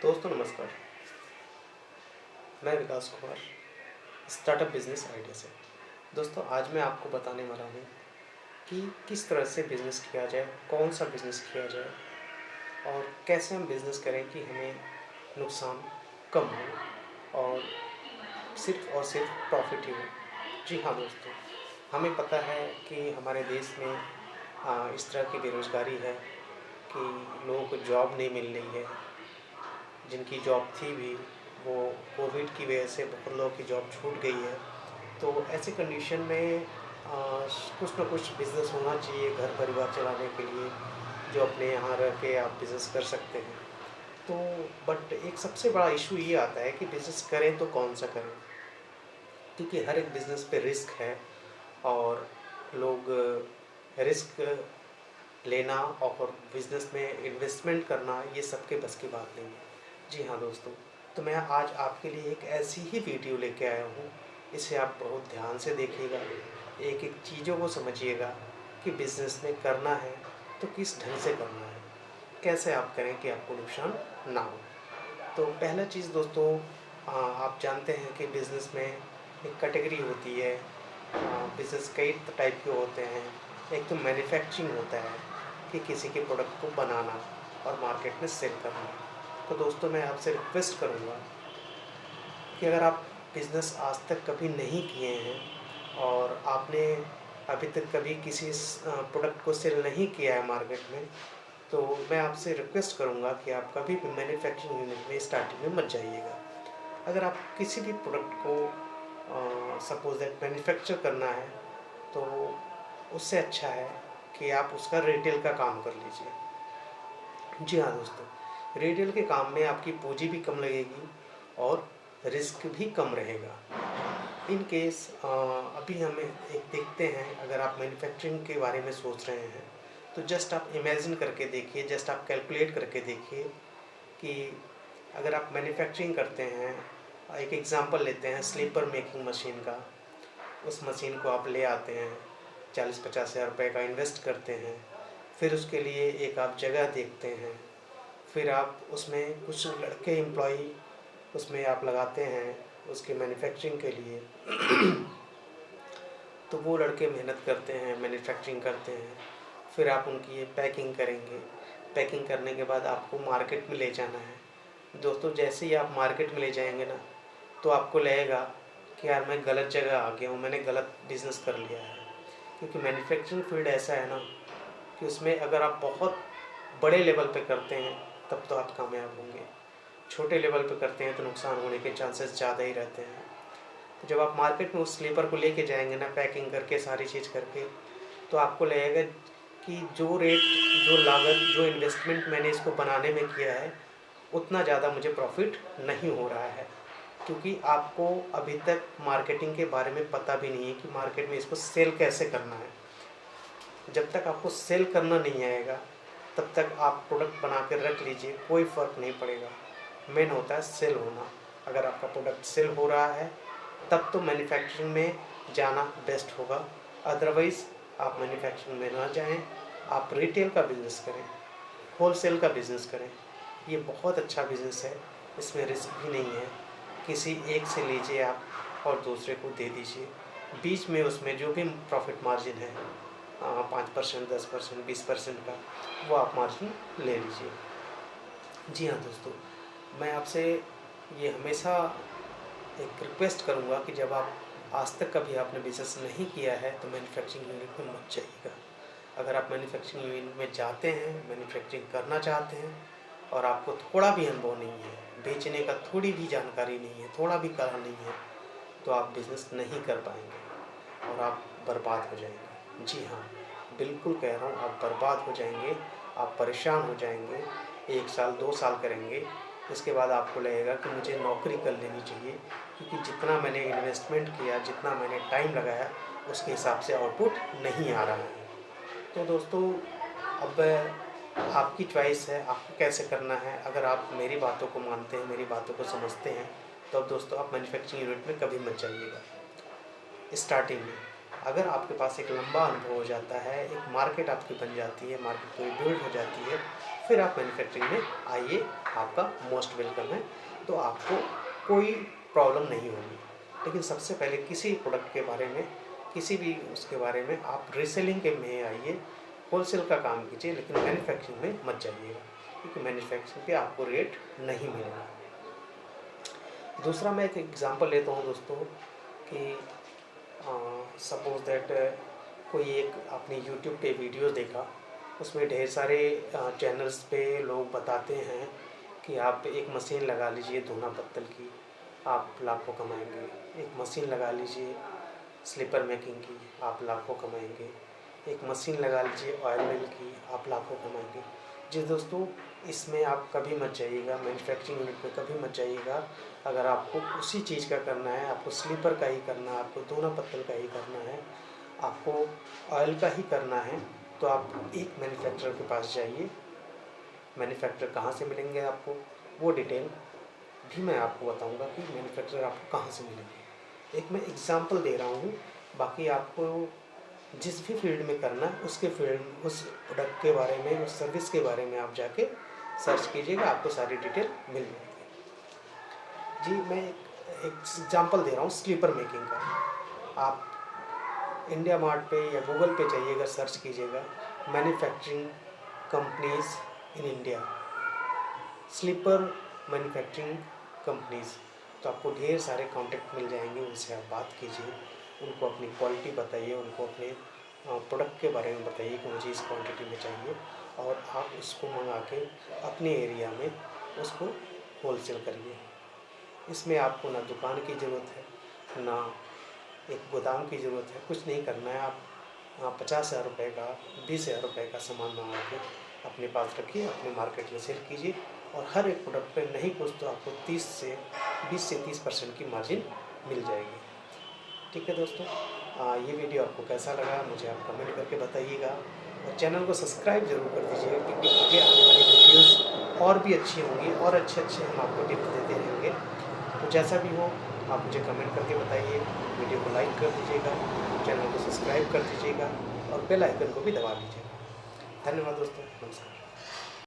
दोस्तों नमस्कार। मैं विकास कुमार, स्टार्टअप बिजनेस आइडिया से। दोस्तों आज मैं आपको बताने वाला हूँ कि किस तरह से बिज़नेस किया जाए, कौन सा बिज़नेस किया जाए और कैसे हम बिज़नेस करें कि हमें नुकसान कम हो और सिर्फ प्रॉफिट ही हो। जी हाँ दोस्तों, हमें पता है कि हमारे देश में इस तरह की बेरोज़गारी है कि लोगों को जॉब नहीं मिल रही है। जिनकी जॉब थी भी वो कोविड की वजह से बहुत लोगों की जॉब छूट गई है। तो ऐसी कंडीशन में कुछ ना कुछ बिज़नेस होना चाहिए घर परिवार चलाने के लिए, जो अपने यहाँ रह के आप बिज़नेस कर सकते हैं। तो बट एक सबसे बड़ा इशू ये आता है कि बिज़नेस करें तो कौन सा करें, क्योंकि हर एक बिज़नेस पे रिस्क है और लोग रिस्क लेना और बिज़नेस में इन्वेस्टमेंट करना ये सबके बस की बात नहीं है। जी हाँ दोस्तों, तो मैं आज आपके लिए एक ऐसी ही वीडियो लेके आया हूँ। इसे आप बहुत ध्यान से देखिएगा, एक एक चीज़ों को समझिएगा कि बिज़नेस में करना है तो किस ढंग से करना है, कैसे आप करें कि आपको नुकसान ना हो। तो पहला चीज़ दोस्तों, आप जानते हैं कि बिज़नेस में एक कैटेगरी होती है। बिज़नेस कई टाइप के होते हैं। एक तो मैन्युफैक्चरिंग होता है कि किसी के प्रोडक्ट को बनाना और मार्केट में सेल करना। तो दोस्तों मैं आपसे रिक्वेस्ट करूँगा कि अगर आप बिज़नेस आज तक कभी नहीं किए हैं और आपने अभी तक कभी किसी प्रोडक्ट को सेल नहीं किया है मार्केट में, तो मैं आपसे रिक्वेस्ट करूँगा कि आप कभी भी मैन्युफैक्चरिंग यूनिट में स्टार्टिंग में मत जाइएगा। अगर आप किसी भी प्रोडक्ट को सपोज दैट मैन्युफैक्चर करना है तो उससे अच्छा है कि आप उसका रिटेल का काम कर लीजिए। जी हाँ दोस्तों, रिटेल के काम में आपकी पूंजी भी कम लगेगी और रिस्क भी कम रहेगा। इन केस अभी हमें एक देखते हैं, अगर आप मैन्युफैक्चरिंग के बारे में सोच रहे हैं तो जस्ट आप इमेजिन करके देखिए, जस्ट आप कैलकुलेट करके देखिए कि अगर आप मैन्युफैक्चरिंग करते हैं, एक एग्ज़ाम्पल लेते हैं स्लीपर मेकिंग मशीन का। उस मशीन को आप ले आते हैं, 40-50 हज़ार रुपये का इन्वेस्ट करते हैं, फिर उसके लिए एक आप जगह देखते हैं, फिर आप उसमें कुछ लड़के एम्प्लॉई उसमें आप लगाते हैं उसके मैन्युफैक्चरिंग के लिए। तो वो लड़के मेहनत करते हैं, मैन्युफैक्चरिंग करते हैं, फिर आप उनकी ये पैकिंग करेंगे। पैकिंग करने के बाद आपको मार्केट में ले जाना है। दोस्तों जैसे ही आप मार्केट में ले जाएंगे ना, तो आपको लगेगा कि यार मैं गलत जगह आ गया हूँ, मैंने गलत बिज़नेस कर लिया है। क्योंकि मैन्युफैक्चरिंग फील्ड ऐसा है ना कि उसमें अगर आप बहुत बड़े लेवल पे करते हैं तब तो आप कामयाब होंगे, छोटे लेवल पे करते हैं तो नुकसान होने के चांसेस ज़्यादा ही रहते हैं। तो जब आप मार्केट में उस स्लीपर को लेके जाएंगे ना, पैकिंग करके सारी चीज़ करके, तो आपको लगेगा कि जो रेट, जो लागत, जो इन्वेस्टमेंट मैंने इसको बनाने में किया है उतना ज़्यादा मुझे प्रॉफिट नहीं हो रहा है। क्योंकि आपको अभी तक मार्केटिंग के बारे में पता भी नहीं है कि मार्केट में इसको सेल कैसे करना है। जब तक आपको सेल करना नहीं आएगा तब तक आप प्रोडक्ट बना कर रख लीजिए, कोई फ़र्क नहीं पड़ेगा। मेन होता है सेल होना। अगर आपका प्रोडक्ट सेल हो रहा है तब तो मैन्युफैक्चरिंग में जाना बेस्ट होगा, अदरवाइज़ आप मैन्युफैक्चरिंग में ना जाएं, आप रिटेल का बिज़नेस करें, होलसेल का बिज़नेस करें। ये बहुत अच्छा बिज़नेस है, इसमें रिस्क भी नहीं है। किसी एक से लीजिए आप और दूसरे को दे दीजिए, बीच में उसमें जो भी प्रॉफिट मार्जिन है 5%, 10%, 20% का, वो आप मार्जिन ले लीजिए। जी हाँ दोस्तों, मैं आपसे ये हमेशा एक रिक्वेस्ट करूँगा कि जब आप आज तक कभी आपने बिज़नेस नहीं किया है तो मैन्युफैक्चरिंग यूनिट में मत जाइएगा। अगर आप मैन्युफैक्चरिंग यूनिट में जाते हैं, मैन्युफैक्चरिंग करना चाहते हैं और आपको थोड़ा भी अनुभव नहीं है, बेचने का थोड़ी भी जानकारी नहीं है, थोड़ा भी कला नहीं है, तो आप बिज़नेस नहीं कर पाएंगे और आप बर्बाद हो जाएंगे। जी हाँ, बिल्कुल कह रहा हूँ, आप बर्बाद हो जाएंगे, आप परेशान हो जाएंगे। 1 साल 2 साल करेंगे, इसके बाद आपको लगेगा कि मुझे नौकरी कर लेनी चाहिए, क्योंकि जितना मैंने इन्वेस्टमेंट किया, जितना मैंने टाइम लगाया, उसके हिसाब से आउटपुट नहीं आ रहा है। तो दोस्तों अब आपकी चॉइस है, आपको कैसे करना है। अगर आप मेरी बातों को मानते हैं, मेरी बातों को समझते हैं, तो अब दोस्तों आप मैन्युफैक्चरिंग यूनिट में कभी मत जाइएगा स्टार्टिंग में। अगर आपके पास एक लंबा अनुभव हो जाता है, एक मार्केट आपकी बन जाती है, मार्केट पूरी बिल्ड हो जाती है, फिर आप मैन्युफैक्चरिंग में आइए आपका मोस्ट वेलकम है। तो आपको कोई प्रॉब्लम नहीं होगी। लेकिन सबसे पहले किसी प्रोडक्ट के बारे में, किसी भी उसके बारे में आप रीसेलिंग के में आइए, होलसेल का काम कीजिए, लेकिन मैन्युफैक्चरिंग में मत जाइएगा, क्योंकि मैन्युफैक्चरिंग पे आपको रेट नहीं मिलेगा। दूसरा मैं एक एग्जांपल लेता हूँ दोस्तों कि सपोज दैट कोई एक आपने यूट्यूब पे वीडियो देखा, उसमें ढेर सारे चैनल्स पे लोग बताते हैं कि आप एक मशीन लगा लीजिए धोना पत्तल की, आप लाखों कमाएंगे। एक मशीन लगा लीजिए स्लीपर मेकिंग की, आप लाखों कमाएंगे। एक मशीन लगा लीजिए ऑयल मिल की, आप लाखों कमाएंगे। जी दोस्तों, इसमें आप कभी मत जाइएगा, मैन्युफैक्चरिंग यूनिट में कभी मत जाइएगा। अगर आपको उसी चीज़ का करना है, आपको स्लीपर का ही करना है, आपको धोना पत्तल का ही करना है, आपको ऑयल का ही करना है, तो आप एक मैन्युफैक्चरर के पास जाइए। मैन्युफैक्चरर कहाँ से मिलेंगे आपको, वो डिटेल भी मैं आपको बताऊंगा कि मैन्युफैक्चरर आपको कहाँ से मिलेंगे। एक मैं एग्जांपल दे रहा हूँ, बाकी आपको जिस भी फील्ड में करना है उसके फील्ड, उस प्रोडक्ट के बारे में, उस सर्विस के बारे में आप जाके सर्च कीजिएगा, आपको सारी डिटेल मिल जाएगी। जी मैं एक एग्जांपल दे रहा हूँ स्लीपर मेकिंग का। आप इंडिया मार्ट पे या गूगल पे जाइएगा, सर्च कीजिएगा manufacturing companies in India, sleeper manufacturing companies, तो आपको ढेर सारे कॉन्टैक्ट मिल जाएंगे। उनसे आप बात कीजिए, उनको अपनी क्वालिटी बताइए, उनको अपने प्रोडक्ट के बारे में बताइए कि मुझे इस क्वांटिटी में चाहिए, और आप उसको मंगा के अपने एरिया में उसको होलसेल करिए। इसमें आपको ना दुकान की ज़रूरत है, ना एक गोदाम की ज़रूरत है, कुछ नहीं करना है। आप 50,000 रुपये का, 20,000 रुपये का सामान मंगा के अपने पास रखिए, अपने मार्केट में सेल कीजिए, और हर एक प्रोडक्ट पे नहीं कुछ तो आपको 20 से 30% की मार्जिन मिल जाएगी। ठीक है दोस्तों, ये वीडियो आपको कैसा लगा मुझे आप कमेंट करके बताइएगा, और चैनल को सब्सक्राइब जरूर कर दीजिएगा, क्योंकि आगे आने वाली वीडियोस और भी अच्छी होंगी, और अच्छे हम आपको टिप्स देते रहेंगे। तो जैसा भी हो आप मुझे कमेंट करके बताइए, वीडियो को लाइक कर दीजिएगा, चैनल को सब्सक्राइब कर दीजिएगा, और बेल आइकन को भी दबा लीजिएगा। धन्यवाद दोस्तों, नमस्कार।